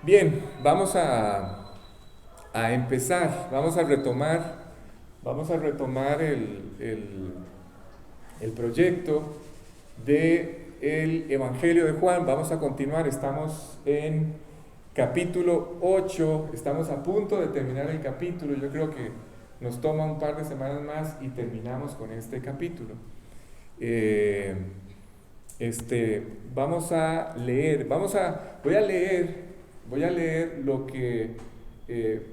Bien, a empezar, vamos a retomar el proyecto del Evangelio de Juan. Vamos a continuar, estamos en capítulo 8, estamos a punto de terminar el capítulo. Yo creo que nos toma un par de semanas más y terminamos con este capítulo. Eh, Vamos a leer, voy a leer eh,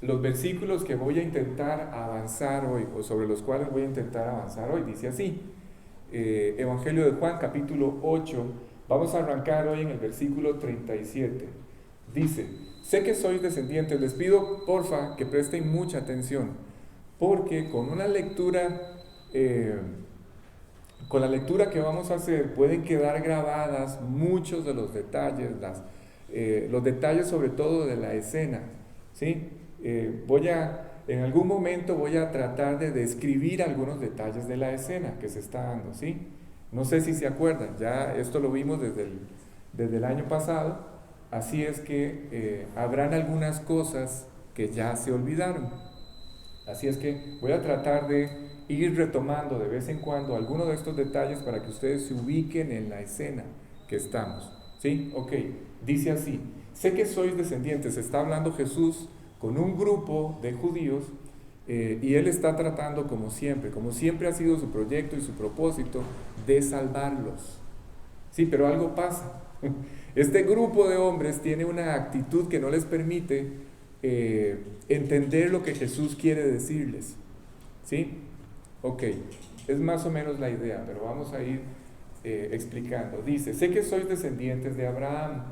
los versículos que voy a intentar avanzar hoy, o sobre los cuales voy a intentar avanzar hoy. Dice así, Evangelio de Juan, capítulo 8, vamos a arrancar hoy en el versículo 37. Dice, sé que sois descendientes, les pido porfa que presten mucha atención, porque eh, con la lectura que vamos a hacer pueden quedar grabadas muchos de los detalles, los detalles sobre todo de la escena, ¿sí? En algún momento voy a tratar de describir algunos detalles de la escena que se está dando, ¿sí? No sé si se acuerdan, ya esto lo vimos desde el año pasado, así es que habrán algunas cosas que ya se olvidaron. Así es que voy a tratar de ir retomando de vez en cuando algunos de estos detalles para que ustedes se ubiquen en la escena que estamos. ¿Sí? Ok, dice así, sé que sois descendientes, está hablando Jesús con un grupo de judíos y Él está tratando como siempre ha sido su proyecto y su propósito, de salvarlos. Sí, pero algo pasa. Este grupo de hombres tiene una actitud que no les permite entender lo que Jesús quiere decirles. ¿Sí? Ok, es más o menos la idea, pero vamos a ir explicando. Dice, sé que sois descendientes de Abraham,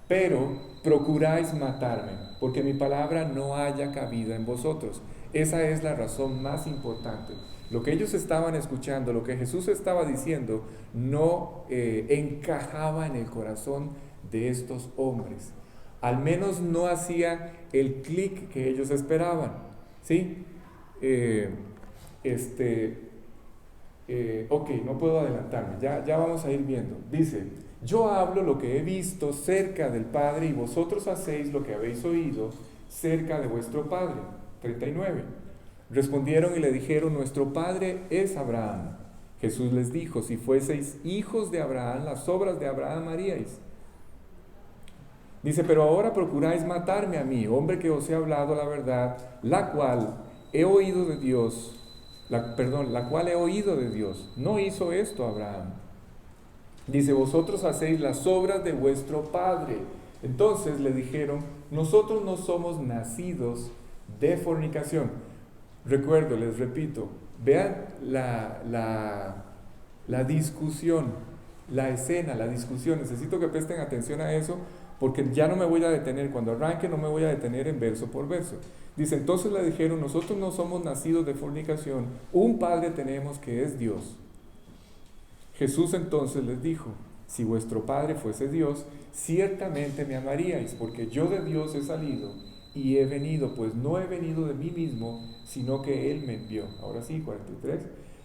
pero procuráis matarme, porque mi palabra no haya cabida en vosotros. Esa es la razón más importante. Lo que ellos estaban escuchando, lo que Jesús estaba diciendo, no encajaba en el corazón de estos hombres. Al menos no hacía el clic que ellos esperaban. ¿Sí? Eh, este, ok, no puedo adelantarme, ya vamos a ir viendo. Dice, yo hablo lo que he visto cerca del Padre y vosotros hacéis lo que habéis oído cerca de vuestro Padre. 39. Respondieron y le dijeron, nuestro Padre es Abraham. Jesús les dijo, si fueseis hijos de Abraham, las obras de Abraham haríais. Dice, pero ahora procuráis matarme a mí, hombre que os he hablado la verdad, la cual he oído de Dios, la cual he oído de Dios. No hizo esto Abraham. Dice, vosotros hacéis las obras de vuestro padre. Entonces le dijeron, nosotros no somos nacidos de fornicación. Recuerdo, les repito, vean la discusión, la escena, la discusión. Necesito que presten atención a eso porque ya no me voy a detener, cuando arranque no me voy a detener en verso por verso. Dice, entonces le dijeron, nosotros no somos nacidos de fornicación, un Padre tenemos que es Dios. Jesús entonces les dijo, si vuestro Padre fuese Dios, ciertamente me amaríais, porque yo de Dios he salido y he venido, pues no he venido de mí mismo, sino que Él me envió. Ahora sí, 43.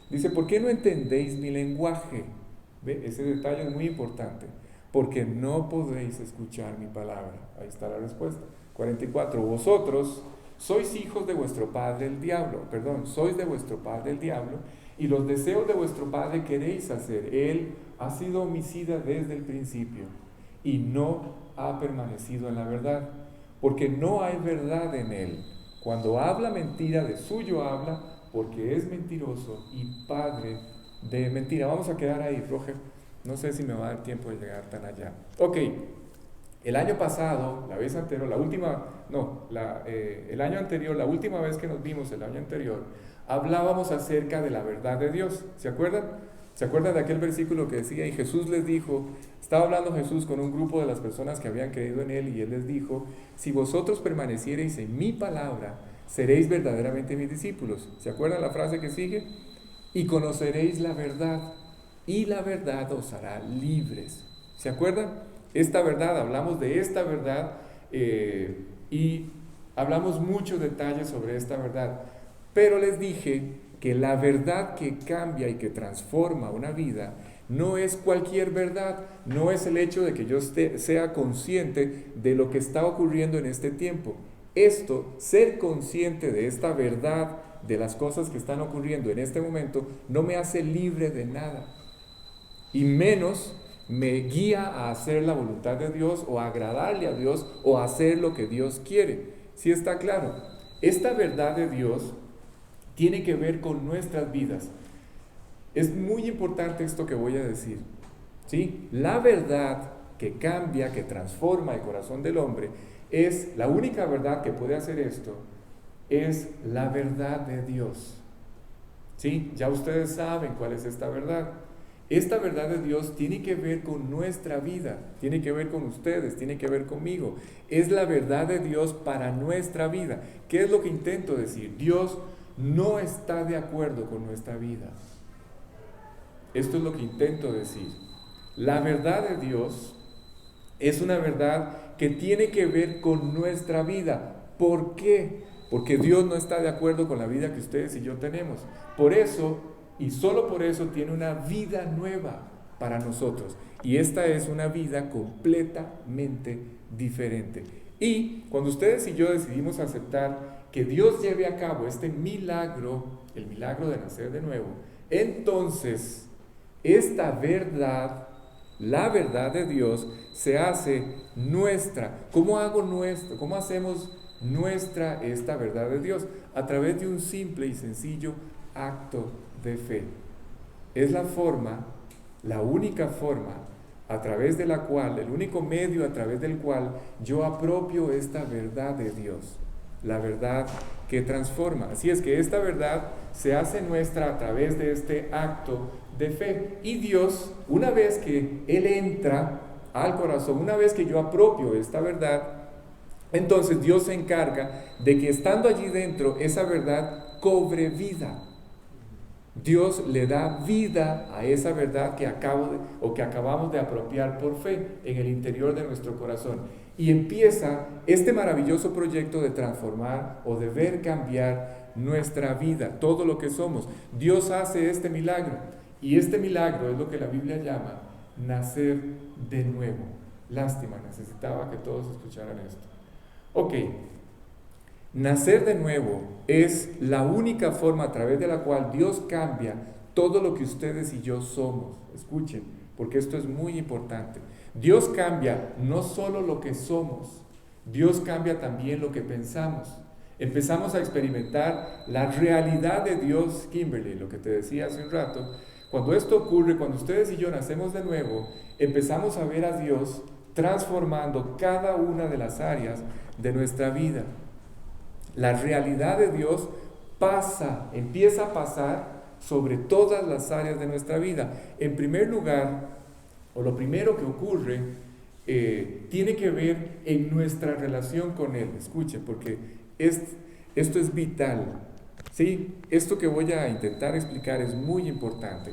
Dice, ¿por qué no entendéis mi lenguaje? ¿Ve? Ese detalle es muy importante. Porque no podéis escuchar mi palabra. Ahí está la respuesta. 44. Vosotros sois hijos de vuestro padre el diablo. Perdón, sois de vuestro padre el diablo y los deseos de vuestro padre queréis hacer. Él ha sido homicida desde el principio y no ha permanecido en la verdad, porque no hay verdad en él. Cuando habla mentira, de suyo habla, porque es mentiroso y padre de mentira. Vamos a quedar ahí, Roger. No sé si me va a dar tiempo de llegar tan allá. Ok, el año pasado, la vez anterior, la última, no, el año anterior, la última vez que nos vimos, el año anterior, hablábamos acerca de la verdad de Dios. ¿Se acuerdan? ¿Se acuerdan de aquel versículo que decía, y Jesús les dijo, estaba hablando Jesús con un grupo de las personas que habían creído en Él, y Él les dijo, si vosotros permaneciereis en mi palabra, seréis verdaderamente mis discípulos. ¿Se acuerdan la frase que sigue? Y conoceréis la verdad, y la verdad os hará libres. ¿Se acuerdan? Esta verdad, hablamos de esta verdad y hablamos muchos detalles sobre esta verdad. Pero les dije que la verdad que cambia y que transforma una vida no es cualquier verdad, no es el hecho de que yo sea consciente de lo que está ocurriendo en este tiempo. Esto, ser consciente de esta verdad, de las cosas que están ocurriendo en este momento, no me hace libre de nada. Y menos me guía a hacer la voluntad de Dios o a agradarle a Dios o a hacer lo que Dios quiere. ¿Sí está claro? Esta verdad de Dios tiene que ver con nuestras vidas. Es muy importante esto que voy a decir, ¿sí? La verdad que cambia, que transforma el corazón del hombre, es la única verdad que puede hacer esto, es la verdad de Dios. ¿Sí? Ya ustedes saben cuál es esta verdad. Esta verdad de Dios tiene que ver con nuestra vida, tiene que ver con ustedes, tiene que ver conmigo. Es la verdad de Dios para nuestra vida. ¿Qué es lo que intento decir? Dios no está de acuerdo con nuestra vida. Esto es lo que intento decir. La verdad de Dios es una verdad que tiene que ver con nuestra vida. ¿Por qué? Porque Dios no está de acuerdo con la vida que ustedes y yo tenemos. Por eso, y solo por eso, tiene una vida nueva para nosotros. Y esta es una vida completamente diferente. Y cuando ustedes y yo decidimos aceptar que Dios lleve a cabo este milagro, el milagro de nacer de nuevo, entonces esta verdad, la verdad de Dios, se hace nuestra. ¿Cómo hago nuestro? ¿Cómo hacemos nuestra esta verdad de Dios? A través de un simple y sencillo acto de fe. Es la forma, la única forma a través de la cual, el único medio a través del cual yo apropio esta verdad de Dios, la verdad que transforma. Así es que esta verdad se hace nuestra a través de este acto de fe. Y Dios, una vez que Él entra al corazón, una vez que yo apropio esta verdad, entonces Dios se encarga de que estando allí dentro, esa verdad cobre vida. Dios le da vida a esa verdad que acabamos de apropiar por fe en el interior de nuestro corazón. Y empieza este maravilloso proyecto de transformar o de ver cambiar nuestra vida, todo lo que somos. Dios hace este milagro. Y este milagro es lo que la Biblia llama nacer de nuevo. Lástima, necesitaba que todos escucharan esto. Ok. Nacer de nuevo es la única forma a través de la cual Dios cambia todo lo que ustedes y yo somos. Escuchen, porque esto es muy importante. Dios cambia no solo lo que somos, Dios cambia también lo que pensamos. Empezamos a experimentar la realidad de Dios, Kimberly, lo que te decía hace un rato. Cuando esto ocurre, cuando ustedes y yo nacemos de nuevo, empezamos a ver a Dios transformando cada una de las áreas de nuestra vida. La realidad de Dios empieza a pasar sobre todas las áreas de nuestra vida. En primer lugar, o lo primero que ocurre, tiene que ver en nuestra relación con Él. Escuchen, porque esto es vital. ¿Sí? Esto que voy a intentar explicar es muy importante.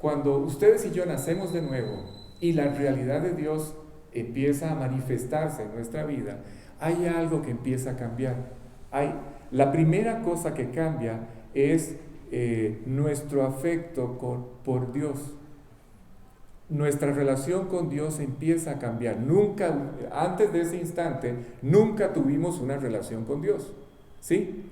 Cuando ustedes y yo nacemos de nuevo y la realidad de Dios empieza a manifestarse en nuestra vida, hay algo que empieza a cambiar. La primera cosa que cambia es nuestro afecto por Dios. Nuestra relación con Dios empieza a cambiar. Antes de ese instante, nunca tuvimos una relación con Dios, ¿sí?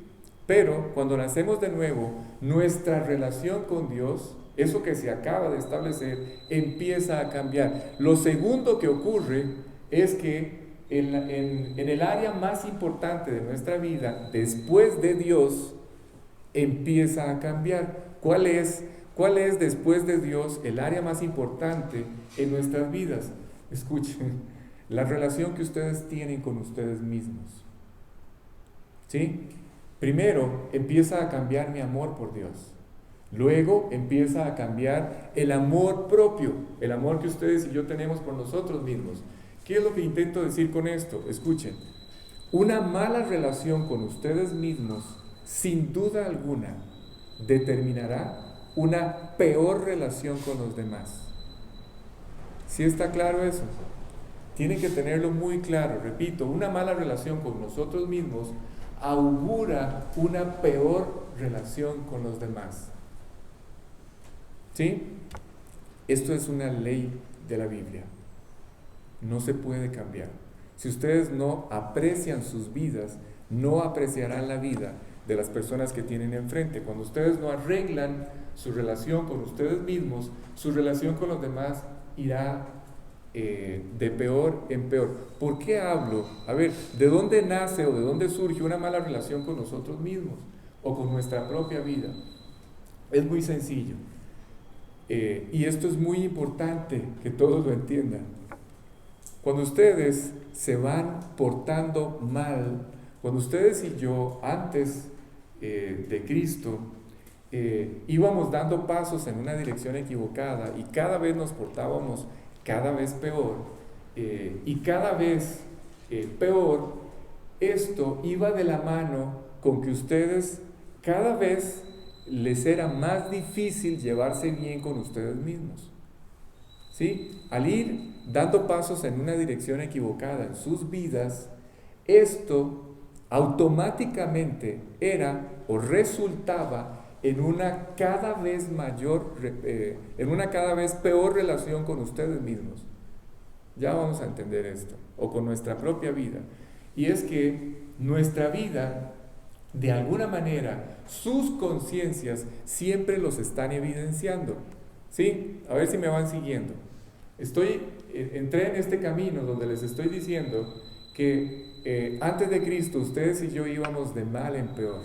Pero cuando nacemos de nuevo, nuestra relación con Dios, eso que se acaba de establecer, empieza a cambiar. Lo segundo que ocurre es que en el área más importante de nuestra vida, después de Dios, empieza a cambiar. ¿Cuál es después de Dios el área más importante en nuestras vidas? Escuchen, la relación que ustedes tienen con ustedes mismos. ¿Sí? Primero empieza a cambiar mi amor por Dios. Luego empieza a cambiar el amor propio, el amor que ustedes y yo tenemos por nosotros mismos. ¿Qué es lo que intento decir con esto? Escuchen, una mala relación con ustedes mismos, sin duda alguna, determinará una peor relación con los demás. ¿Sí está claro eso? Tienen que tenerlo muy claro. Repito, una mala relación con nosotros mismos augura una peor relación con los demás. ¿Sí? Esto es una ley de la Biblia. No se puede cambiar. Si ustedes no aprecian sus vidas, no apreciarán la vida de las personas que tienen enfrente. Cuando ustedes no arreglan su relación con ustedes mismos, su relación con los demás irá de peor en peor. ¿Por qué hablo? A ver, ¿de dónde nace o de dónde surge una mala relación con nosotros mismos o con nuestra propia vida? Es muy sencillo. Y esto es muy importante que todos lo entiendan. Cuando ustedes se van portando mal, cuando ustedes y yo, antes de Cristo, íbamos dando pasos en una dirección equivocada y cada vez nos portábamos cada vez peor y cada vez peor, esto iba de la mano con que ustedes cada vez les era más difícil llevarse bien con ustedes mismos. ¿Sí? Al ir dando pasos en una dirección equivocada en sus vidas, esto automáticamente era o resultaba en una cada vez en una cada vez peor relación con ustedes mismos. Ya vamos a entender esto, o con nuestra propia vida. Y es que nuestra vida, de alguna manera, sus conciencias siempre los están evidenciando. ¿Sí? A ver si me van siguiendo. Entré en este camino donde les estoy diciendo que antes de Cristo ustedes y yo íbamos de mal en peor.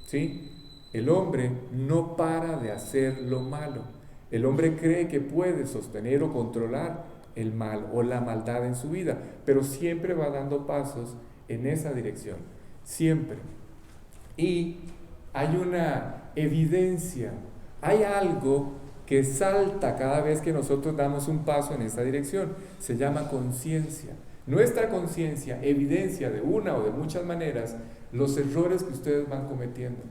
¿Sí? El hombre no para de hacer lo malo. El hombre cree que puede sostener o controlar el mal o la maldad en su vida, pero siempre va dando pasos en esa dirección. Siempre. Y hay una evidencia, hay algo que salta cada vez que nosotros damos un paso en esa dirección. Se llama conciencia. Nuestra conciencia evidencia de una o de muchas maneras los errores que ustedes van cometiendo,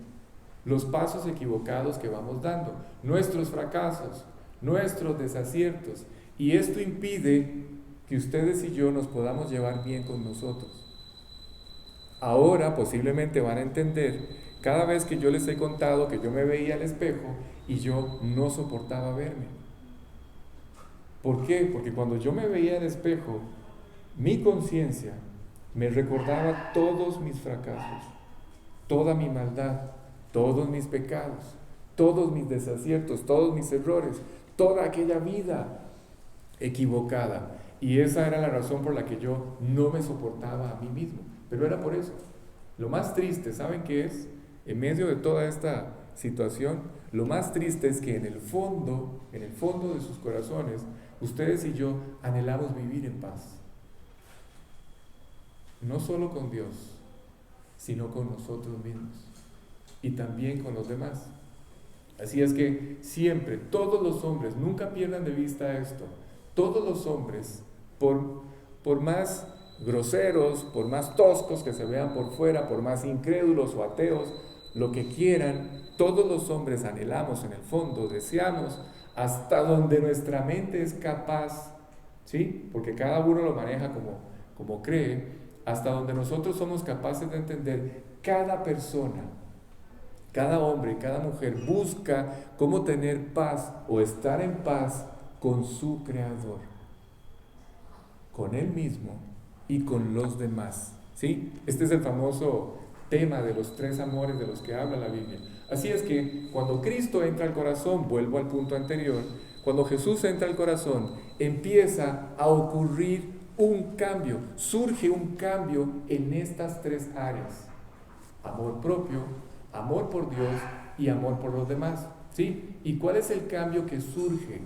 los pasos equivocados que vamos dando, nuestros fracasos, nuestros desaciertos. Y esto impide que ustedes y yo nos podamos llevar bien con nosotros. Ahora posiblemente van a entender, cada vez que yo les he contado que yo me veía al espejo y yo no soportaba verme. ¿Por qué? Porque cuando yo me veía al espejo, mi conciencia me recordaba todos mis fracasos, toda mi maldad, todos mis pecados, todos mis desaciertos, todos mis errores, toda aquella vida equivocada. Y esa era la razón por la que yo no me soportaba a mí mismo. Pero era por eso. Lo más triste, ¿saben qué es? En medio de toda esta situación, lo más triste es que en el fondo de sus corazones, ustedes y yo anhelamos vivir en paz. No solo con Dios, sino con nosotros mismos y también con los demás. Así es que siempre, todos los hombres, nunca pierdan de vista esto, todos los hombres, por más groseros, por más toscos que se vean por fuera, por más incrédulos o ateos, lo que quieran, todos los hombres anhelamos en el fondo, deseamos hasta donde nuestra mente es capaz, ¿sí? Porque cada uno lo maneja como cree, hasta donde nosotros somos capaces de entender, cada persona, cada hombre, cada mujer busca cómo tener paz o estar en paz con su Creador, con Él mismo y con los demás, ¿sí? Este es el famoso tema de los 3 amores de los que habla la Biblia. Así es que cuando Cristo entra al corazón, vuelvo al punto anterior, cuando Jesús entra al corazón, empieza a ocurrir un cambio, surge un cambio en estas 3 áreas: amor propio, amor por Dios y amor por los demás, ¿sí? ¿Y cuál es el cambio que surge?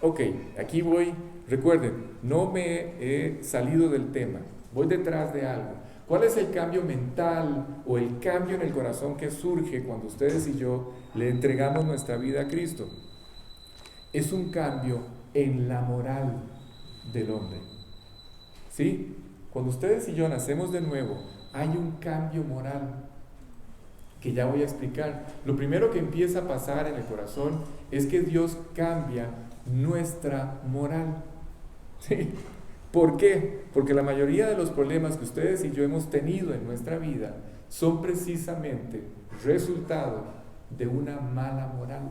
Ok, aquí voy, recuerden, no me he salido del tema, voy detrás de algo. ¿Cuál es el cambio mental o el cambio en el corazón que surge cuando ustedes y yo le entregamos nuestra vida a Cristo? Es un cambio en la moral del hombre, ¿sí? Cuando ustedes y yo nacemos de nuevo, hay un cambio moral que ya voy a explicar. Lo primero que empieza a pasar en el corazón es que Dios cambia nuestra moral, ¿sí? ¿Por qué? Porque la mayoría de los problemas que ustedes y yo hemos tenido en nuestra vida son precisamente resultado de una mala moral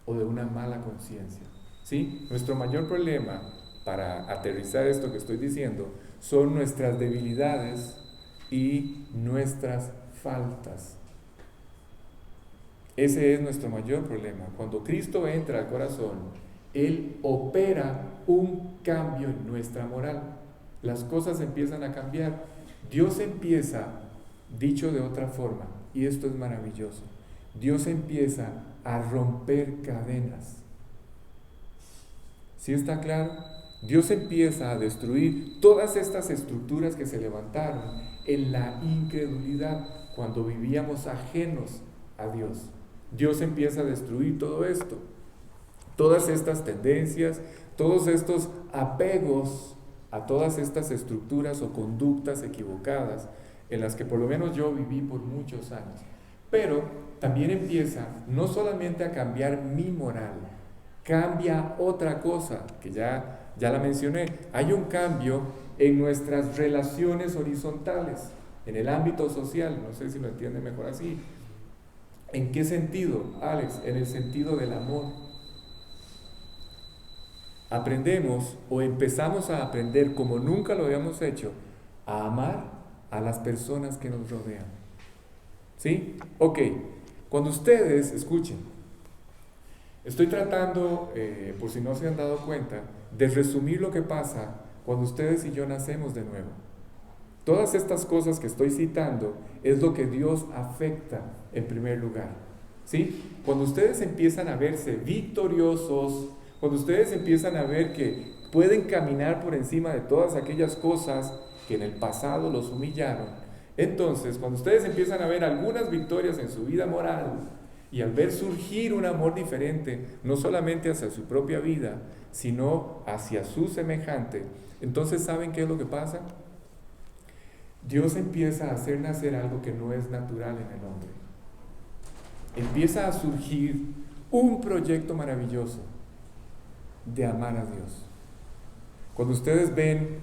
o de una mala conciencia. ¿Sí? Nuestro mayor problema, para aterrizar esto que estoy diciendo, son nuestras debilidades y nuestras faltas. Ese es nuestro mayor problema. Cuando Cristo entra al corazón, Él opera un cambio en nuestra moral. Las cosas empiezan a cambiar. Dios empieza, dicho de otra forma, y esto es maravilloso, Dios empieza a romper cadenas. ¿Sí está claro? Dios empieza a destruir todas estas estructuras que se levantaron en la incredulidad, cuando vivíamos ajenos a Dios. Dios empieza a destruir todo esto, todas estas tendencias, todos estos apegos a todas estas estructuras o conductas equivocadas en las que por lo menos yo viví por muchos años. Pero también empieza no solamente a cambiar mi moral, cambia otra cosa que ya la mencioné. Hay un cambio en nuestras relaciones horizontales, en el ámbito social. No sé si lo entienden mejor así. ¿En qué sentido, Alex? En el sentido del amor. Aprendemos o empezamos a aprender, como nunca lo habíamos hecho, a amar a las personas que nos rodean. ¿Sí? Ok, cuando ustedes, escuchen, estoy tratando, por si no se han dado cuenta, de resumir lo que pasa cuando ustedes y yo nacemos de nuevo. Todas estas cosas que estoy citando es lo que Dios afecta en primer lugar. ¿Sí? Cuando ustedes empiezan a verse victoriosos, cuando ustedes empiezan a ver que pueden caminar por encima de todas aquellas cosas que en el pasado los humillaron, entonces cuando ustedes empiezan a ver algunas victorias en su vida moral y al ver surgir un amor diferente, no solamente hacia su propia vida, sino hacia su semejante, entonces ¿saben qué es lo que pasa? Dios empieza a hacer nacer algo que no es natural en el hombre. Empieza a surgir un proyecto maravilloso de amar a Dios. Cuando ustedes ven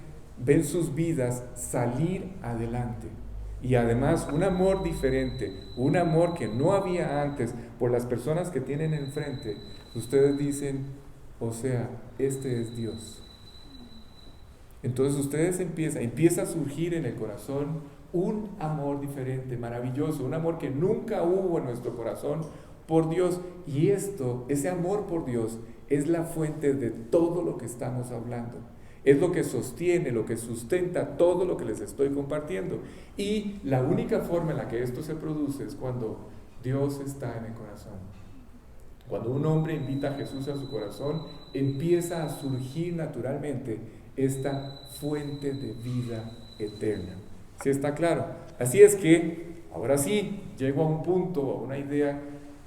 sus vidas salir adelante y además un amor diferente, un amor que no había antes por las personas que tienen enfrente, ustedes dicen, o sea, este es Dios. Entonces ustedes empieza a surgir en el corazón un amor diferente, maravilloso, un amor que nunca hubo en nuestro corazón por Dios. Y ese amor por Dios es la fuente de todo lo que estamos hablando. Es lo que sostiene, lo que sustenta todo lo que les estoy compartiendo. Y la única forma en la que esto se produce es cuando Dios está en el corazón. Cuando un hombre invita a Jesús a su corazón, empieza a surgir naturalmente esta fuente de vida eterna. ¿Sí está claro? Así es que, ahora sí, llego a un punto, a una idea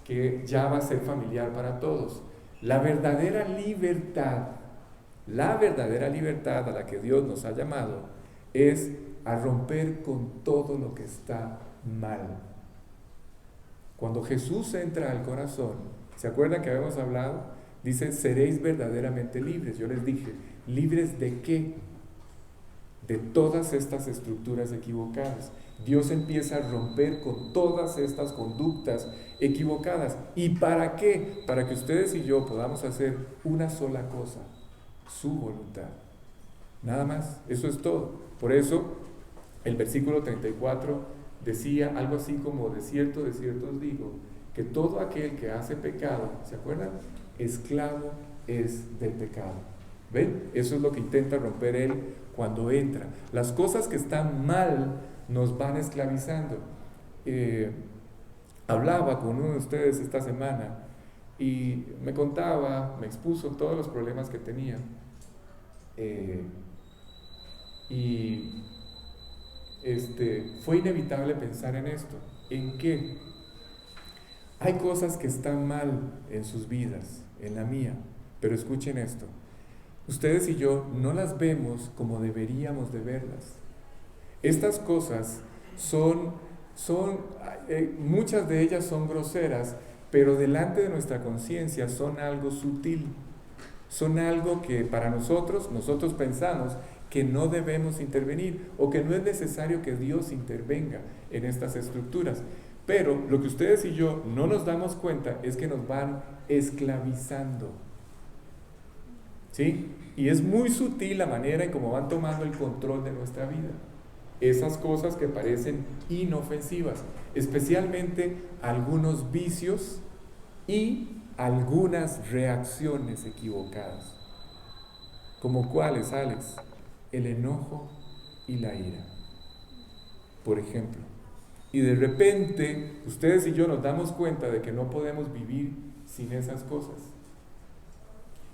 que ya va a ser familiar para todos. La verdadera libertad a la que Dios nos ha llamado es a romper con todo lo que está mal. Cuando Jesús entra al corazón, ¿se acuerdan que habíamos hablado? Dice, seréis verdaderamente libres. Yo les dije, ¿libres de qué? De todas estas estructuras equivocadas. Dios empieza a romper con todas estas conductas equivocadas. ¿Y para qué? Para que ustedes y yo podamos hacer una sola cosa, su voluntad. Nada más, eso es todo. Por eso, el versículo 34 decía algo así como, de cierto os digo, que todo aquel que hace pecado, ¿se acuerdan? Esclavo es del pecado. ¿Ven? Eso es lo que intenta romper él cuando entra. Las cosas que están mal nos van esclavizando. Hablaba con uno de ustedes esta semana y me contaba, me expuso todos los problemas que tenía. Fue inevitable pensar en esto. ¿En qué? Hay cosas que están mal en sus vidas, en la mía, pero escuchen esto. Ustedes y yo no las vemos como deberíamos de verlas. Estas cosas muchas de ellas son groseras, pero delante de nuestra conciencia son algo sutil. Son algo que para nosotros pensamos que no debemos intervenir o que no es necesario que Dios intervenga en estas estructuras. Pero lo que ustedes y yo no nos damos cuenta es que nos van esclavizando. ¿Sí? Y es muy sutil la manera en cómo van tomando el control de nuestra vida. Esas cosas que parecen inofensivas, especialmente algunos vicios y algunas reacciones equivocadas. ¿Como cuáles, Alex? El enojo y la ira, por ejemplo. Y de repente, ustedes y yo nos damos cuenta de que no podemos vivir sin esas cosas.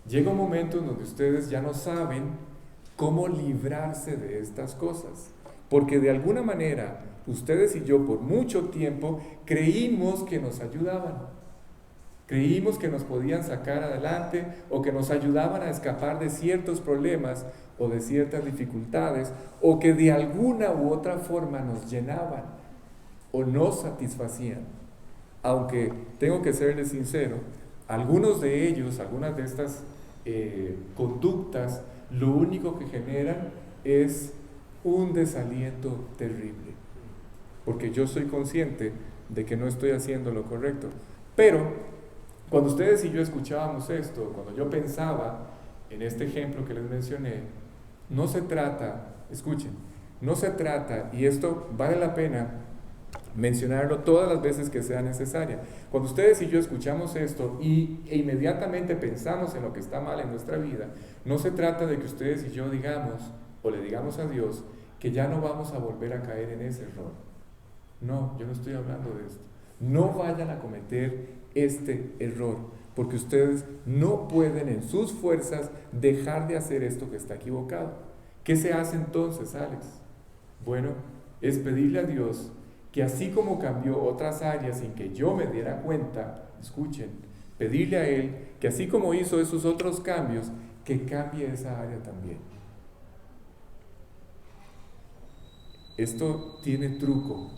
Llega un momento en donde ustedes ya no saben cómo librarse de estas cosas. Porque de alguna manera, ustedes y yo por mucho tiempo creímos que nos ayudaban. Creímos que nos podían sacar adelante o que nos ayudaban a escapar de ciertos problemas o de ciertas dificultades o que de alguna u otra forma nos llenaban o nos satisfacían. Aunque tengo que serles sincero, algunos de ellos, algunas de estas conductas, lo único que generan es un desaliento terrible, porque yo soy consciente de que no estoy haciendo lo correcto. Pero cuando ustedes y yo escuchábamos esto, cuando yo pensaba en este ejemplo que les mencioné, no se trata, escuchen, no se trata, y esto vale la pena mencionarlo todas las veces que sea necesaria. Cuando ustedes y yo escuchamos esto e inmediatamente pensamos en lo que está mal en nuestra vida, no se trata de que ustedes y yo digamos o le digamos a Dios que ya no vamos a volver a caer en ese error. No, yo no estoy hablando de esto. No vayan a cometer este error, porque ustedes no pueden en sus fuerzas dejar de hacer esto que está equivocado. ¿Qué se hace entonces, Alex? Bueno, es pedirle a Dios que así como cambió otras áreas sin que yo me diera cuenta, escuchen, pedirle a Él que así como hizo esos otros cambios, que cambie esa área también. Esto tiene truco.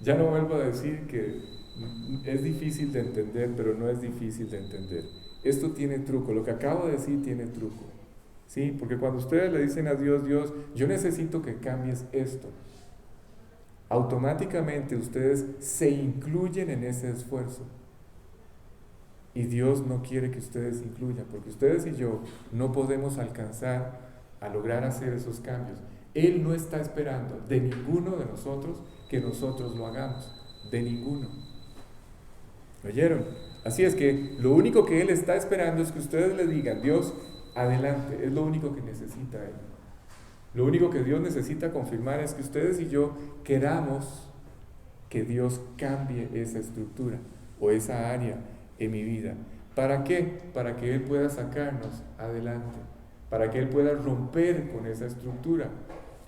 Ya no vuelvo a decir que es difícil de entender, pero no es difícil de entender. Esto tiene truco, lo que acabo de decir tiene truco. ¿Sí? Porque cuando ustedes le dicen a Dios, Dios, yo necesito que cambies esto, automáticamente ustedes se incluyen en ese esfuerzo. Y Dios no quiere que ustedes se incluyan, porque ustedes y yo no podemos alcanzar a lograr hacer esos cambios. Él no está esperando de ninguno de nosotros que nosotros lo hagamos, de ninguno. ¿Oyeron? Así es que lo único que Él está esperando es que ustedes le digan, Dios, adelante, es lo único que necesita Él. Lo único que Dios necesita confirmar es que ustedes y yo queramos que Dios cambie esa estructura o esa área en mi vida. ¿Para qué? Para que Él pueda sacarnos adelante, para que Él pueda romper con esa estructura,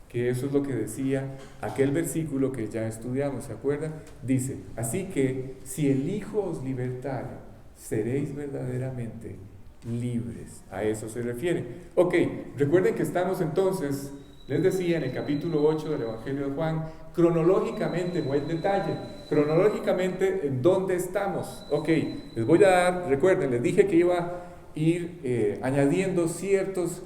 que eso es lo que decía aquel versículo que ya estudiamos, ¿se acuerdan? Dice, así que si el Hijo os libertare, seréis verdaderamente libres. A eso se refiere. Ok, recuerden que estamos entonces, les decía en el capítulo 8 del Evangelio de Juan, cronológicamente, buen detalle, cronológicamente en dónde estamos. Ok, les voy a dar, recuerden, les dije que iba a ir añadiendo ciertos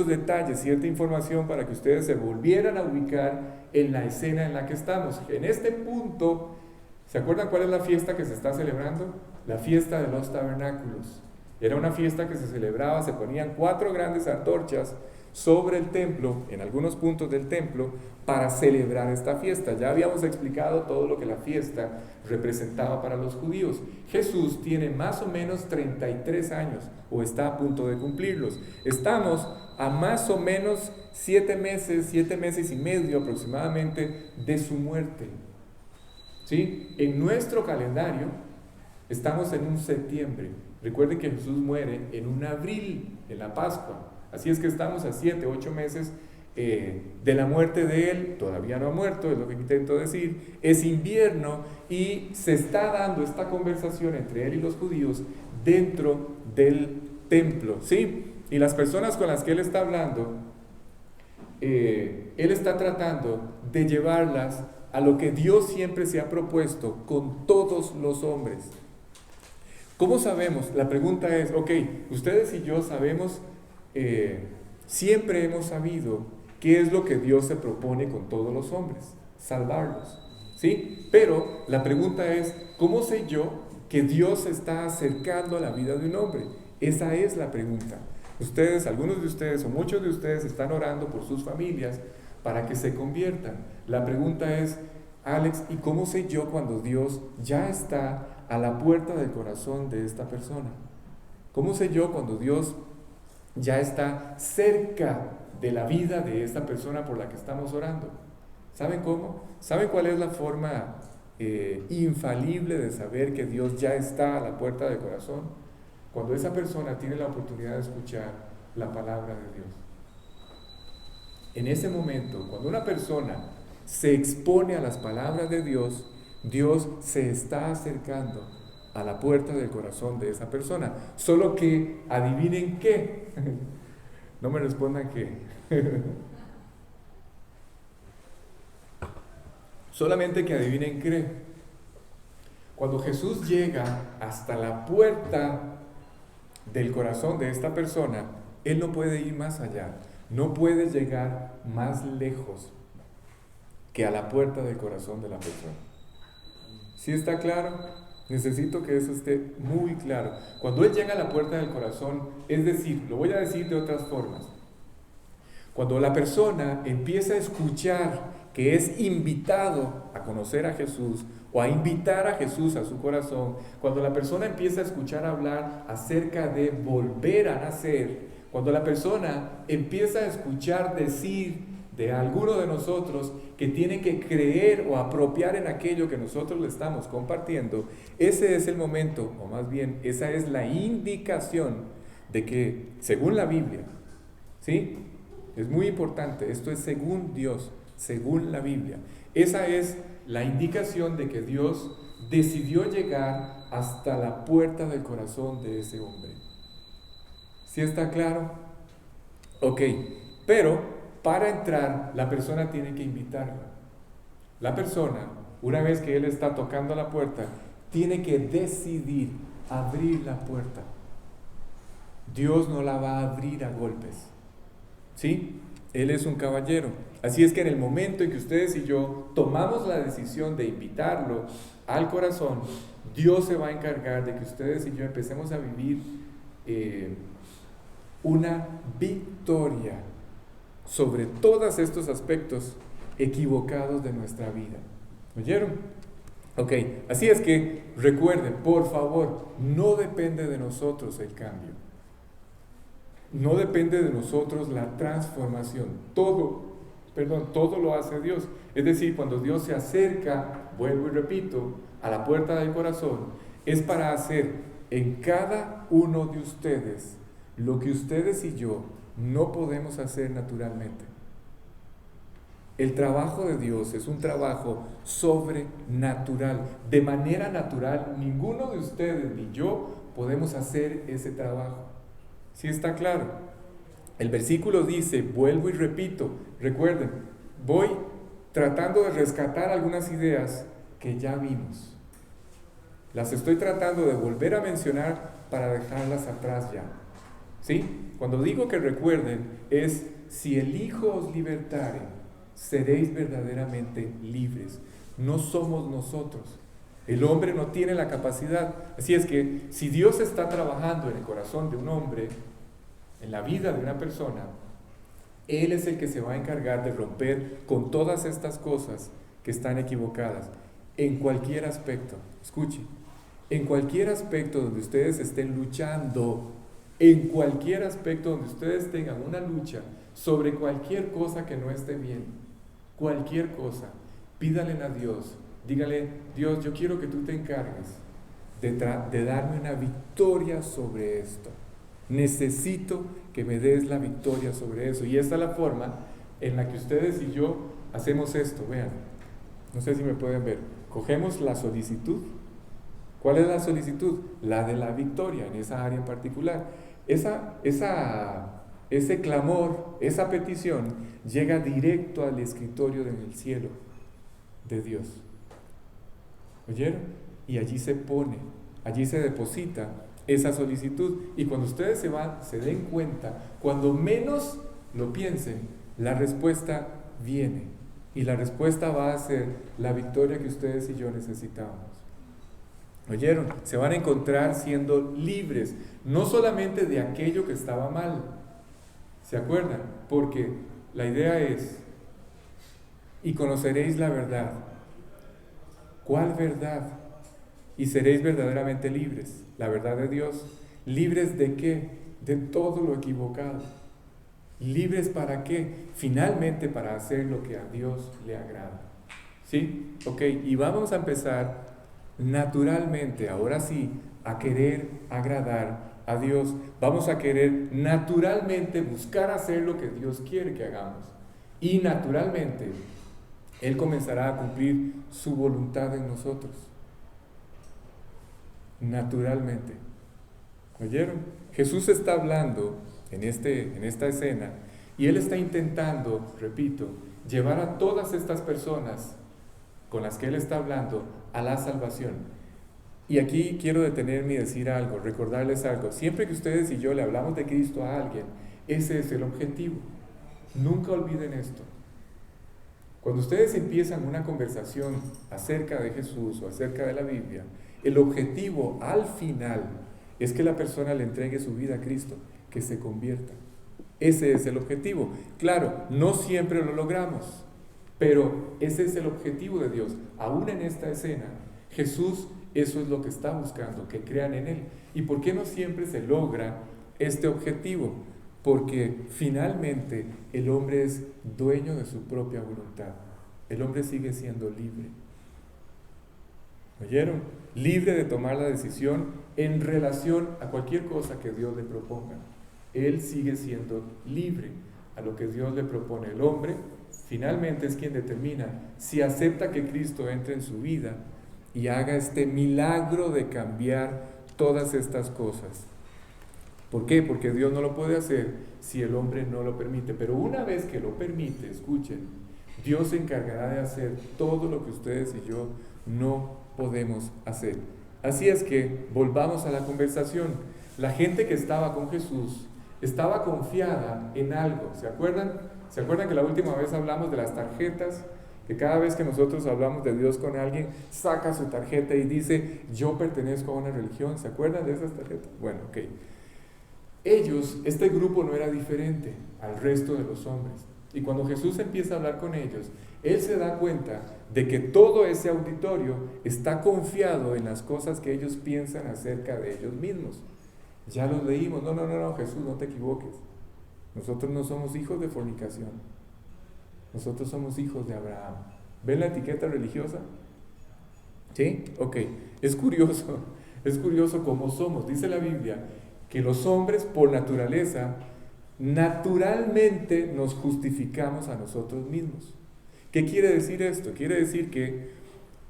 detalles, cierta información para que ustedes se volvieran a ubicar en la escena en la que estamos. En este punto, ¿se acuerdan cuál es la fiesta que se está celebrando? La fiesta de los tabernáculos. Era una fiesta que se celebraba, se ponían 4 grandes antorchas sobre el templo, en algunos puntos del templo, para celebrar esta fiesta. Ya habíamos explicado todo lo que la fiesta representaba para los judíos. Jesús tiene más o menos 33 años, o está a punto de cumplirlos. Estamos a más o menos 7 meses y medio aproximadamente de su muerte. ¿Sí? En nuestro calendario estamos en un septiembre. Recuerden que Jesús muere en un abril, en la Pascua. Así es que estamos a 7, 8 meses de la muerte de Él. Todavía no ha muerto, es lo que intento decir. Es invierno y se está dando esta conversación entre Él y los judíos dentro del templo, ¿sí? Y las personas con las que Él está hablando, Él está tratando de llevarlas a lo que Dios siempre se ha propuesto con todos los hombres. ¿Cómo sabemos? La pregunta es, ok, ustedes y yo sabemos, siempre hemos sabido qué es lo que Dios se propone con todos los hombres, salvarlos. ¿sí? Pero la pregunta es, ¿cómo sé yo que Dios se está acercando a la vida de un hombre? Esa es la pregunta. Ustedes, algunos de ustedes o muchos de ustedes están orando por sus familias para que se conviertan. La pregunta es, Alex, ¿y cómo sé yo cuando Dios ya está a la puerta del corazón de esta persona? ¿Cómo sé yo cuando Dios ya está cerca de la vida de esta persona por la que estamos orando? ¿Saben cómo? ¿Saben cuál es la forma infalible de saber que Dios ya está a la puerta del corazón? Cuando esa persona tiene la oportunidad de escuchar la palabra de Dios. En ese momento, cuando una persona se expone a las palabras de Dios, Dios se está acercando a la puerta del corazón de esa persona. Solo que, adivinen qué. No me respondan qué. Solamente que adivinen qué. Cuando Jesús llega hasta la puerta del corazón de esta persona, Él no puede ir más allá. No puede llegar más lejos que a la puerta del corazón de la persona. ¿Sí está claro? Necesito que eso esté muy claro. Cuando Él llega a la puerta del corazón, es decir, lo voy a decir de otras formas. Cuando la persona empieza a escuchar que es invitado a conocer a Jesús o a invitar a Jesús a su corazón, cuando la persona empieza a escuchar hablar acerca de volver a nacer, cuando la persona empieza a escuchar decir de alguno de nosotros que tiene que creer o apropiar en aquello que nosotros le estamos compartiendo, ese es el momento, o más bien, esa es la indicación de que, según la Biblia, ¿sí? Es muy importante, esto es según Dios, según la Biblia. Esa es la indicación de que Dios decidió llegar hasta la puerta del corazón de ese hombre. ¿Sí está claro? Ok, pero para entrar la persona tiene que invitarlo. La persona, una vez que él está tocando la puerta, tiene que decidir abrir la puerta. Dios no la va a abrir a golpes. ¿Sí? Él es un caballero. Así es que en el momento en que ustedes y yo tomamos la decisión de invitarlo al corazón, Dios se va a encargar de que ustedes y yo empecemos a vivir una victoria sobre todos estos aspectos equivocados de nuestra vida. ¿Oyeron? Ok, así es que recuerden, por favor, no depende de nosotros el cambio. No depende de nosotros la transformación. Todo lo hace Dios. Es decir, cuando Dios se acerca, vuelvo y repito, a la puerta del corazón, es para hacer en cada uno de ustedes lo que ustedes y yo no podemos hacer naturalmente. El trabajo de Dios es un trabajo sobrenatural. De manera natural, ninguno de ustedes ni yo podemos hacer ese trabajo. ¿Sí está claro? El versículo dice, vuelvo y repito, recuerden, voy tratando de rescatar algunas ideas que ya vimos. Las estoy tratando de volver a mencionar para dejarlas atrás ya. ¿Sí? Cuando digo que recuerden, es si el Hijo os libertare, seréis verdaderamente libres. No somos nosotros. El hombre no tiene la capacidad. Así es que si Dios está trabajando en el corazón de un hombre, en la vida de una persona, Él es el que se va a encargar de romper con todas estas cosas que están equivocadas, en cualquier aspecto. Escuchen, en cualquier aspecto donde ustedes estén luchando, en cualquier aspecto donde ustedes tengan una lucha sobre cualquier cosa que no esté bien, cualquier cosa, pídale a Dios, dígale, Dios, yo quiero que tú te encargues de darme una victoria sobre esto. Necesito que me des la victoria sobre eso. Y esta es la forma en la que ustedes y yo hacemos esto. Vean, no sé si me pueden ver. Cogemos la solicitud. ¿Cuál es la solicitud? La de la victoria en esa área en particular. Ese clamor, esa petición llega directo al escritorio del cielo de Dios. ¿Oyeron? Y allí se pone, allí se deposita esa solicitud. Y cuando ustedes se den cuenta, cuando menos lo piensen, la respuesta viene Y la respuesta va a ser la victoria que ustedes y yo necesitamos. ¿Oyeron? Se van a encontrar siendo libres, no solamente de aquello que estaba mal. ¿Se acuerdan? Porque la idea es, y conoceréis la verdad. ¿Cuál verdad? Y seréis verdaderamente libres. La verdad de Dios. ¿Libres de qué? De todo lo equivocado. ¿Libres para qué? Finalmente para hacer lo que a Dios le agrada. ¿Sí? Ok, y vamos a empezar naturalmente, ahora sí, a querer agradar a Dios. Vamos a querer naturalmente buscar hacer lo que Dios quiere que hagamos. Y naturalmente, Él comenzará a cumplir su voluntad en nosotros. Naturalmente. ¿Oyeron? Jesús está hablando en esta escena y Él está intentando, repito, llevar a todas estas personas con las que Él está hablando a la salvación. Y aquí quiero detenerme y decir algo, recordarles algo. Siempre que ustedes y yo le hablamos de Cristo a alguien, ese es el objetivo. Nunca olviden esto. Cuando ustedes empiezan una conversación acerca de Jesús o acerca de la Biblia, el objetivo al final es que la persona le entregue su vida a Cristo, que se convierta. Ese es el objetivo. Claro, no siempre lo logramos, pero ese es el objetivo de Dios. Aún en esta escena, Jesús eso es lo que está buscando, que crean en Él. ¿Y por qué no siempre se logra este objetivo? Porque finalmente el hombre es dueño de su propia voluntad. El hombre sigue siendo libre. ¿Oyeron? Libre de tomar la decisión en relación a cualquier cosa que Dios le proponga. Él sigue siendo libre a lo que Dios le propone. El hombre finalmente es quien determina si acepta que Cristo entre en su vida y haga este milagro de cambiar todas estas cosas. ¿Por qué? Porque Dios no lo puede hacer si el hombre no lo permite. Pero una vez que lo permite, escuchen, Dios se encargará de hacer todo lo que ustedes y yo no podemos hacer. Así es que volvamos a la conversación. La gente que estaba con Jesús estaba confiada en algo. ¿Se acuerdan? ¿Se acuerdan que la última vez hablamos de las tarjetas? Que cada vez que nosotros hablamos de Dios con alguien, saca su tarjeta y dice, yo pertenezco a una religión. ¿Se acuerdan de esas tarjetas? Bueno, ok. Ellos, este grupo no era diferente al resto de los hombres. Y cuando Jesús empieza a hablar con ellos, Él se da cuenta de que todo ese auditorio está confiado en las cosas que ellos piensan acerca de ellos mismos. Ya los leímos. No, Jesús, no te equivoques. Nosotros no somos hijos de fornicación. Nosotros somos hijos de Abraham. ¿Ven la etiqueta religiosa? ¿Sí? Ok. Es curioso cómo somos. Dice la Biblia que los hombres por naturaleza, naturalmente nos justificamos a nosotros mismos. ¿Qué quiere decir esto? Quiere decir que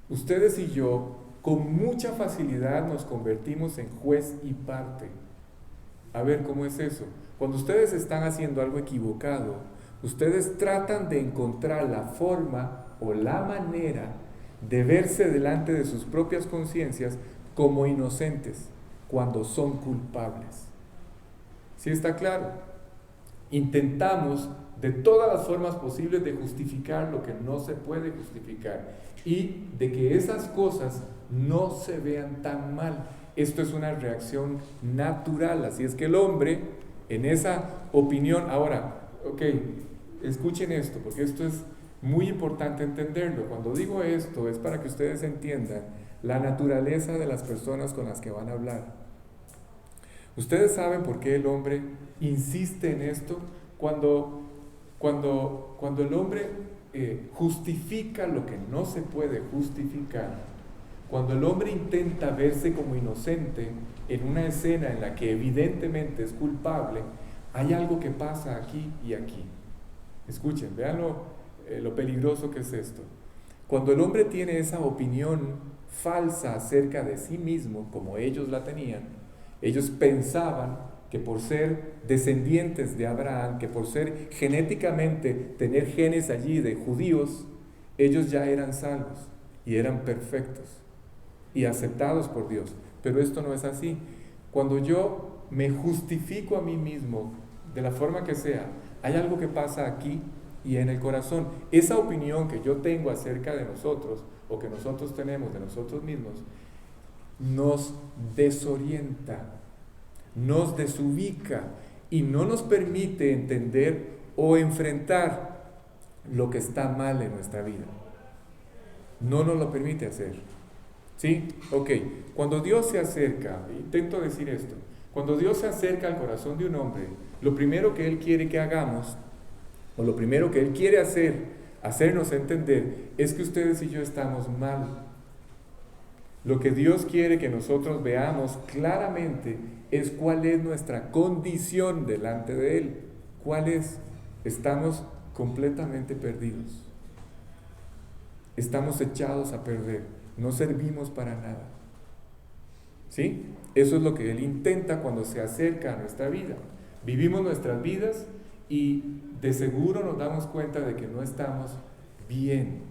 ustedes y yo con mucha facilidad nos convertimos en juez y parte. A ver, ¿cómo es eso? Cuando ustedes están haciendo algo equivocado, ustedes tratan de encontrar la forma o la manera de verse delante de sus propias conciencias como inocentes cuando son culpables. ¿Sí está claro? Intentamos de todas las formas posibles de justificar lo que no se puede justificar y de que esas cosas no se vean tan mal. Esto es una reacción natural, así es que el hombre en esa opinión, ahora, ok, escuchen esto, porque esto es muy importante entenderlo. Cuando digo esto es para que ustedes entiendan la naturaleza de las personas con las que van a hablar. ¿Ustedes saben por qué el hombre insiste en esto? Cuando el hombre justifica lo que no se puede justificar, cuando el hombre intenta verse como inocente en una escena en la que evidentemente es culpable, hay algo que pasa aquí y aquí. Escuchen, vean lo peligroso que es esto. Cuando el hombre tiene esa opinión falsa acerca de sí mismo, como ellos la tenían, ellos pensaban que por ser descendientes de Abraham, que por ser genéticamente, tener genes allí de judíos, ellos ya eran salvos y eran perfectos y aceptados por Dios. Pero esto no es así. Cuando yo me justifico a mí mismo de la forma que sea, hay algo que pasa aquí y en el corazón. Esa opinión que yo tengo acerca de nosotros, o que nosotros tenemos de nosotros mismos, nos desorienta, nos desubica y no nos permite entender o enfrentar lo que está mal en nuestra vida. No nos lo permite hacer. ¿Sí? Ok, cuando Dios se acerca, intento decir esto, cuando Dios se acerca al corazón de un hombre, lo primero que Él quiere que hagamos, o lo primero que Él quiere hacernos entender, es que ustedes y yo estamos mal. Lo que Dios quiere que nosotros veamos claramente es cuál es nuestra condición delante de Él. ¿Cuál es? Estamos completamente perdidos. Estamos echados a perder. No servimos para nada. ¿Sí? Eso es lo que Él intenta cuando se acerca a nuestra vida. Vivimos nuestras vidas y de seguro nos damos cuenta de que no estamos bien,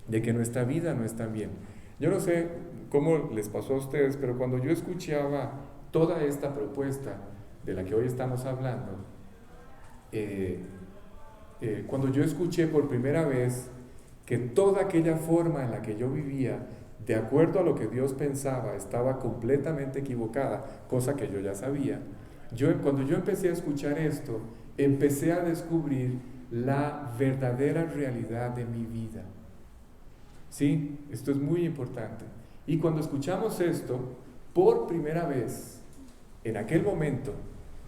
de que nuestra vida no está bien. Yo no sé cómo les pasó a ustedes, pero cuando yo escuchaba toda esta propuesta de la que hoy estamos hablando, cuando yo escuché por primera vez que toda aquella forma en la que yo vivía, de acuerdo a lo que Dios pensaba, estaba completamente equivocada, cosa que yo ya sabía, cuando yo empecé a escuchar esto, empecé a descubrir la verdadera realidad de mi vida. ¿Sí? Esto es muy importante. Y cuando escuchamos esto, por primera vez, en aquel momento,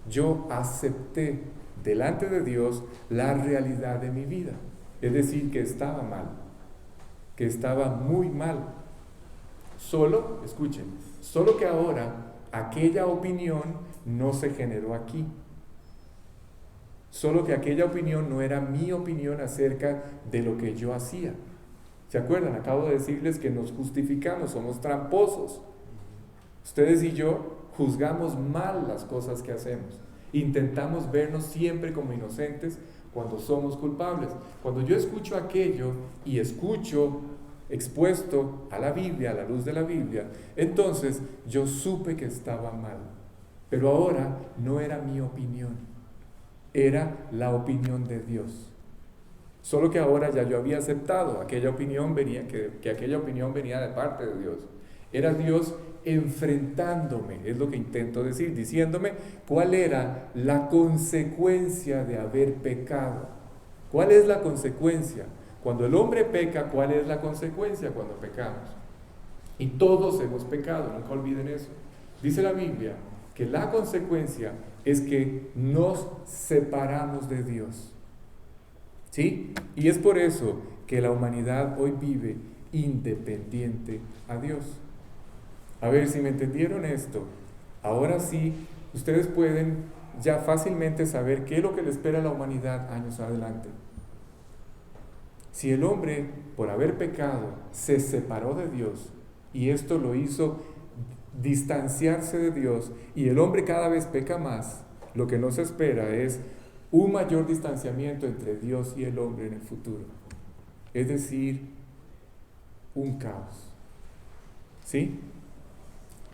yo acepté delante de Dios la realidad de mi vida. Es decir, que estaba mal, que estaba muy mal. Solo, escuchen, solo que ahora aquella opinión no se generó aquí. Solo que aquella opinión no era mi opinión acerca de lo que yo hacía. ¿Se acuerdan? Acabo de decirles que nos justificamos, somos tramposos. Ustedes y yo juzgamos mal las cosas que hacemos. Intentamos vernos siempre como inocentes cuando somos culpables. Cuando yo escucho aquello y escucho expuesto a la Biblia, a la luz de la Biblia, entonces yo supe que estaba mal. Pero ahora no era mi opinión, era la opinión de Dios. Solo que ahora ya yo había aceptado aquella opinión, que aquella opinión venía de parte de Dios. Era Dios enfrentándome, es lo que intento decir, diciéndome cuál era la consecuencia de haber pecado. ¿Cuál es la consecuencia? Cuando el hombre peca, ¿cuál es la consecuencia cuando pecamos? Y todos hemos pecado, nunca olviden eso. Dice la Biblia que la consecuencia es que nos separamos de Dios. ¿Sí? Y es por eso que la humanidad hoy vive independiente a Dios. A ver si me entendieron esto. Ahora sí, ustedes pueden ya fácilmente saber qué es lo que le espera a la humanidad años adelante. Si el hombre, por haber pecado, se separó de Dios y esto lo hizo distanciarse de Dios y el hombre cada vez peca más, lo que nos espera es un mayor distanciamiento entre Dios y el hombre en el futuro. Es decir, un caos. ¿Sí?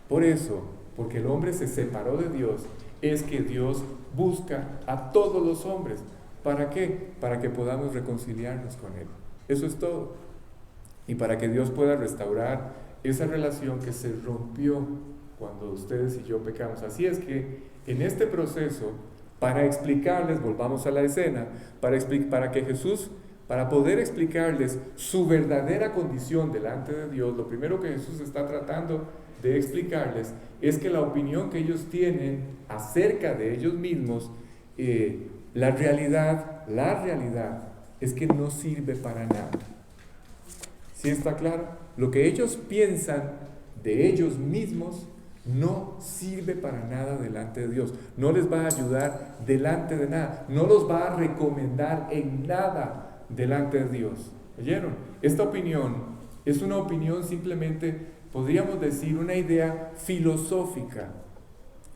Por eso, porque el hombre se separó de Dios, es que Dios busca a todos los hombres. ¿Para qué? Para que podamos reconciliarnos con Él. Eso es todo. Y para que Dios pueda restaurar esa relación que se rompió cuando ustedes y yo pecamos. Así es que en este proceso, para explicarles, volvamos a la escena, para que Jesús, para poder explicarles su verdadera condición delante de Dios, lo primero que Jesús está tratando de explicarles es que la opinión que ellos tienen acerca de ellos mismos, la realidad es que no sirve para nada. ¿Sí está claro? Lo que ellos piensan de ellos mismos no sirve para nada delante de Dios. No les va a ayudar delante de nada. No los va a recomendar en nada delante de Dios. ¿Oyeron? Esta opinión es una opinión simplemente, podríamos decir, una idea filosófica.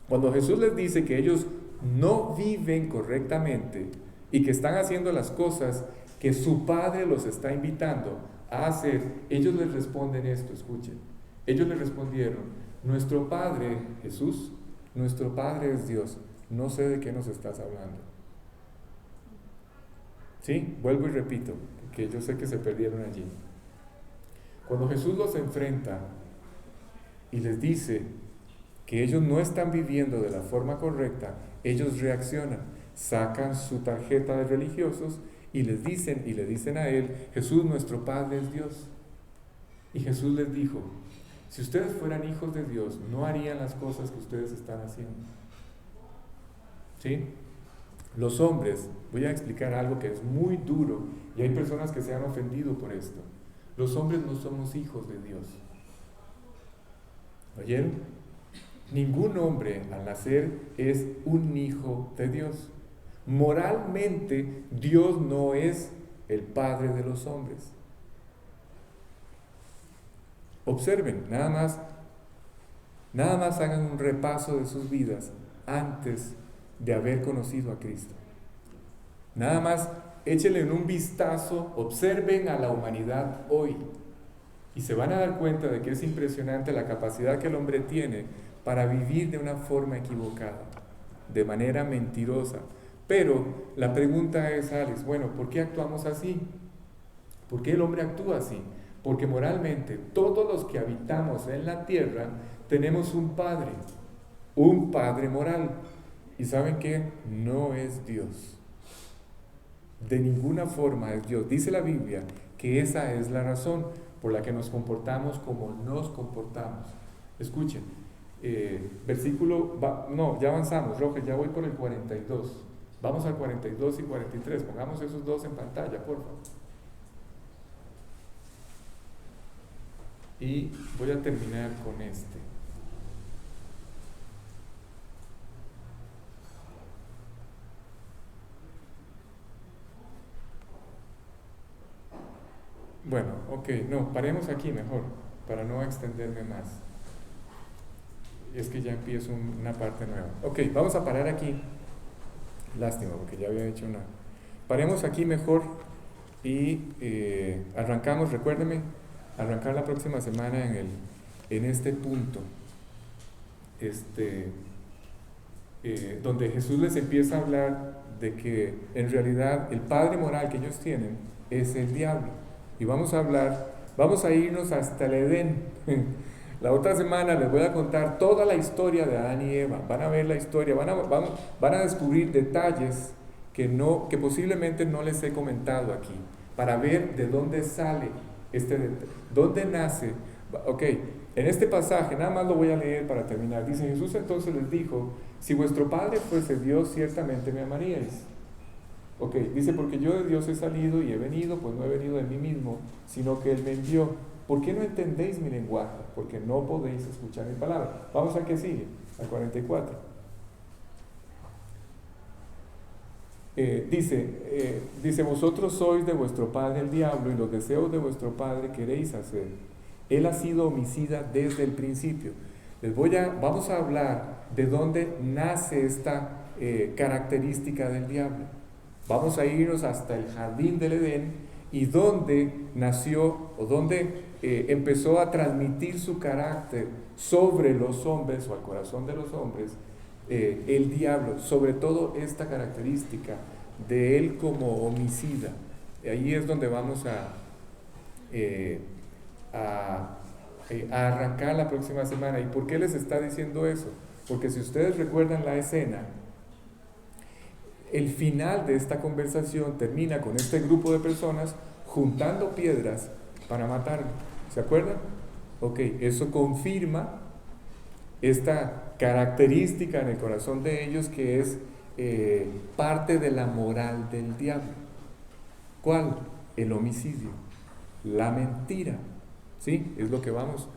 Cuando Jesús les dice que ellos no viven correctamente y que están haciendo las cosas que su Padre los está invitando a hacer, ellos les responden esto, escuchen. Ellos les respondieron: nuestro Padre, Jesús, nuestro Padre es Dios. No sé de qué nos estás hablando. ¿Sí? Vuelvo y repito, que yo sé que se perdieron allí. Cuando Jesús los enfrenta y les dice que ellos no están viviendo de la forma correcta, ellos reaccionan, sacan su tarjeta de religiosos y le dicen a él, Jesús nuestro Padre es Dios. Y Jesús les dijo, si ustedes fueran hijos de Dios, no harían las cosas que ustedes están haciendo. ¿Sí? Los hombres, voy a explicar algo que es muy duro y hay personas que se han ofendido por esto. Los hombres no somos hijos de Dios. ¿Oyeron? Ningún hombre al nacer es un hijo de Dios. Moralmente, Dios no es el Padre de los hombres. Observen, nada más hagan un repaso de sus vidas antes de haber conocido a Cristo. Nada más échenle un vistazo, observen a la humanidad hoy y se van a dar cuenta de que es impresionante la capacidad que el hombre tiene para vivir de una forma equivocada, de manera mentirosa. Pero la pregunta es, Alex, bueno, ¿por qué actuamos así? ¿Por qué el hombre actúa así? Porque moralmente todos los que habitamos en la tierra tenemos un padre moral. ¿Y saben qué? No es Dios. De ninguna forma es Dios. Dice la Biblia que esa es la razón por la que nos comportamos como nos comportamos. Escuchen, ya avanzamos, Roger, ya voy por el 42. Vamos al 42 y 43, pongamos esos dos en pantalla, por favor. Y voy a terminar con este. Bueno, ok, no, paremos aquí mejor, para no extenderme más. Es que ya empiezo una parte nueva. Ok, vamos a parar aquí. Lástima, porque ya había hecho una. Paremos aquí mejor y arrancamos, recuérdenme, arrancar la próxima semana en este punto, donde Jesús les empieza a hablar de que en realidad el padre moral que ellos tienen es el diablo. Y vamos a irnos hasta el Edén. La otra semana les voy a contar toda la historia de Adán y Eva. Van a ver la historia, van a descubrir detalles que posiblemente no les he comentado aquí, para ver de dónde sale dónde nace. Ok, en este pasaje, nada más lo voy a leer para terminar. Dice, Jesús entonces les dijo, si vuestro Padre fuese Dios, ciertamente me amaríais. Ok, dice, porque yo de Dios he salido y he venido, pues no he venido de mí mismo, sino que Él me envió. ¿Por qué no entendéis mi lenguaje? Porque no podéis escuchar mi palabra. Vamos al que sigue, al 44. Dice, vosotros sois de vuestro padre el diablo y los deseos de vuestro padre queréis hacer. Él ha sido homicida desde el principio. Vamos a hablar de dónde nace esta característica del diablo. Vamos a irnos hasta el jardín del Edén y dónde nació o dónde empezó a transmitir su carácter sobre los hombres o al corazón de los hombres, el diablo, sobre todo esta característica de él como homicida. Ahí es donde vamos a arrancar la próxima semana. ¿Y por qué les está diciendo eso? Porque si ustedes recuerdan la escena, el final de esta conversación termina con este grupo de personas juntando piedras para matarlo. ¿Se acuerdan? Ok, eso confirma esta característica en el corazón de ellos que es parte de la moral del diablo. ¿Cuál? El homicidio, la mentira. ¿Sí? Es lo que vamos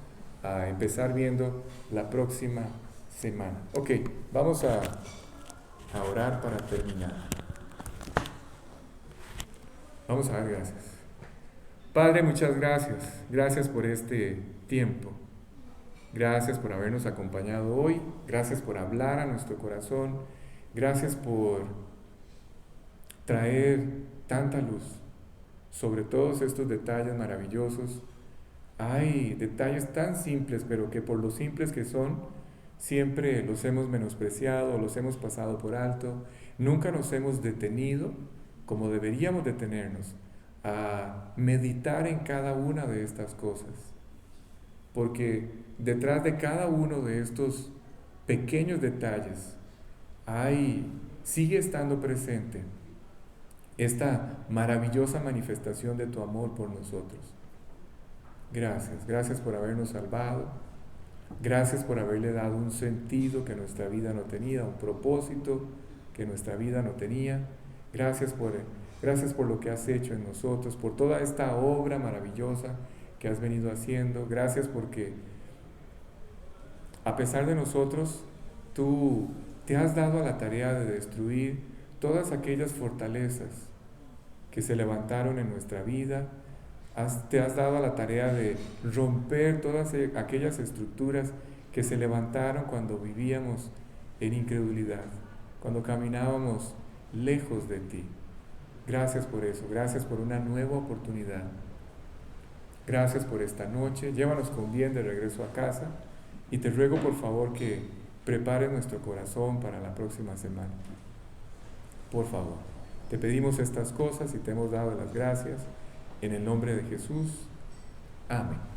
a empezar viendo la próxima semana. Ok, vamos a orar para terminar. Vamos a dar gracias. Padre, muchas gracias. Gracias por este tiempo. Gracias por habernos acompañado hoy. Gracias por hablar a nuestro corazón. Gracias por traer tanta luz sobre todos estos detalles maravillosos. Hay detalles tan simples, pero que por lo simples que son, siempre los hemos menospreciado, los hemos pasado por alto. Nunca nos hemos detenido como deberíamos detenernos a meditar en cada una de estas cosas, porque detrás de cada uno de estos pequeños detalles sigue estando presente esta maravillosa manifestación de tu amor por nosotros. Gracias, gracias por habernos salvado, gracias por haberle dado un sentido que nuestra vida no tenía, un propósito que nuestra vida no tenía. Gracias por lo que has hecho en nosotros, por toda esta obra maravillosa que has venido haciendo. Gracias porque a pesar de nosotros, tú te has dado a la tarea de destruir todas aquellas fortalezas que se levantaron en nuestra vida. Te has dado a la tarea de romper todas aquellas estructuras que se levantaron cuando vivíamos en incredulidad, cuando caminábamos lejos de ti. Gracias por eso, gracias por una nueva oportunidad. Gracias por esta noche. Llévanos con bien de regreso a casa y te ruego por favor que prepares nuestro corazón para la próxima semana. Por favor, te pedimos estas cosas y te hemos dado las gracias en el nombre de Jesús. Amén.